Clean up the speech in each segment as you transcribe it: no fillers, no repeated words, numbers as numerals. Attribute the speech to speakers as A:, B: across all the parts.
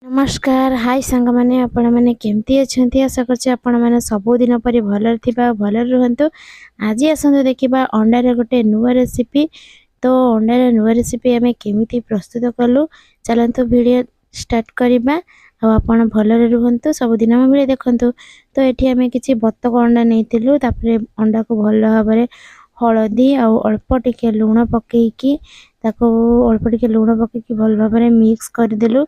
A: नमस्कार हाय सांग मैंने आपण मैंने केमती अच्छा आशा कर सबुदिन परी भलर थिबा भलर रुहंतु। आज आसतु देखा अंडार गोटे नुआ रेसिपी। तो अंडार नुआ रेसिपी आम केमी प्रस्तुत कलु चलतु वीडियो स्टार्ट करवा। आपण भलरे रुहंतु सबुदिन आम वीडियो देखंतु। तो ये आम किसी बतक अंडा नहीं अंडा को भल भाव हलदी आउ अल्प टिके लुण पकईकी अल्प टिके लुण पकईकी भल भाव मिक्स करदेलु।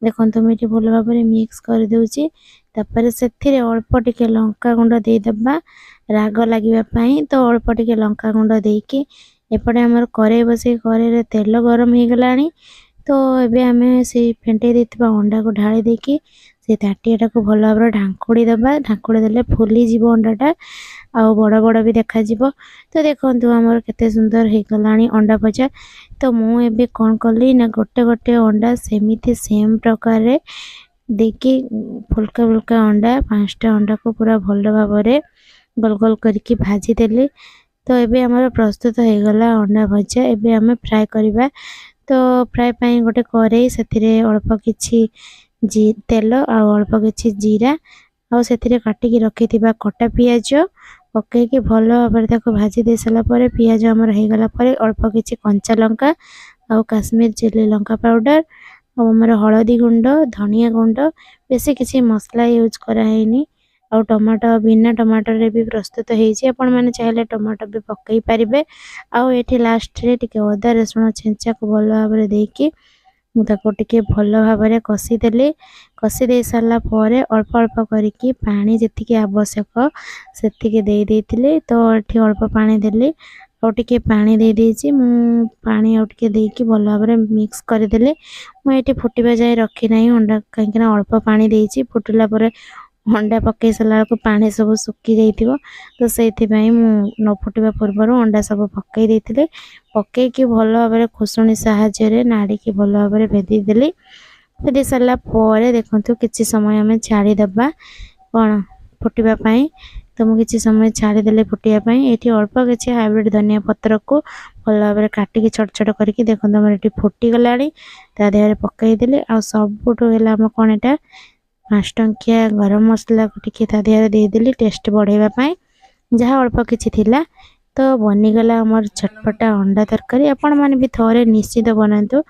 A: देखो मुझे भल भाव मिक्स कर दूची। से अल्प टिके लंका गुंड देदेबा राग लगे। तो अल्प टिके लंका गुंड देकी एपटे आमर कड़े बसे कड़े तेल गरम हो गलानी। तो ये आम से फेंटे देथिबा अंडा को ढाली देकी से ताटियाटा को भल भाव ढांकुड़ी दबा। ढांकुड़ी देले फुली जीव अंडाटा आउ बड़ बड़ भी देखा जीवो। तो देखंतु आमर केते सुंदर हो गलानी अंडा भजा। तो मु एबे कौन कली ना गोटे गोटे अंडा सेमिति सेम प्रकार रे देखी फुल्का फुल्का अंडा 5टा अंडा को पूरा भल भाव गोल गोल करके भाजी देली। तो एबे हमर प्रस्तुत हो गला अंडा भजा। एबे हमें फ्राई करबा। तो फ्राई पाई गोटे कड़ाई से अल्प किछि तेल और अल्प किछि जीरा और से काटिकी रखी कटा पियाज पकईकी भल भाव भाजी दे सारा पियाज आमर हो गला अल्प किछि कंचा लंका और काश्मीर चिली लंका पाउडर और आमर हलदी गुंड धनिया गुंड बेसी किसी मसला यूज कराइनी। और टमाटो बिना टमाटर रे भी प्रस्तुत होइछि। आपण माने चाहिले टमाटो भी पकई पारिबे। आउ एठी लास्ट रे टिके अदा रसुण छेंचा को भल भाव देकी मुझे टिके भल भाव कषी देली। कषी दे सारा अल्प अल्प करके पानी जी आवश्यक से दे देती। तो ये अल्प पानी देली और टिके पानी दे देछि। मु पानी आउ टिके देकी भल भाव मिक्स करदेली। मुझे फुटवा जाए रखी ना अंडा कहीं अल्प पानी देछि। फुटिला अंडा पकई सारा को पानी सब सुखी जाइथिबो। तो से न फुटवा पूर्व अंडा सब पकई देथिले। पकईकी भल भाव खुशुणी साहाय्य नाड़ी की भल भाव भेदी देली। भेदी सारा देखु किसी समय आम छाड़ीदबा कौन फुटवाई। तो मुझे किसी समय छाड़ीदे फुटापी। ये अल्प किसी हाइब्रिड धनिया पत्र को भल भाव काटिकी छोट छोट करके देखो आम फुटीगला देहरे पकईदेली। आ सबुठू है कौन यहाँ 5 टंकिया गरम मसला को टिके देहरे देदेली टेस्ट बढ़ाई जहाँ अल्प किछि थिला। तो बनीगला आमर छटपटा अंडा तरकारी। आपण माने भी थोड़े निश्चित बनातु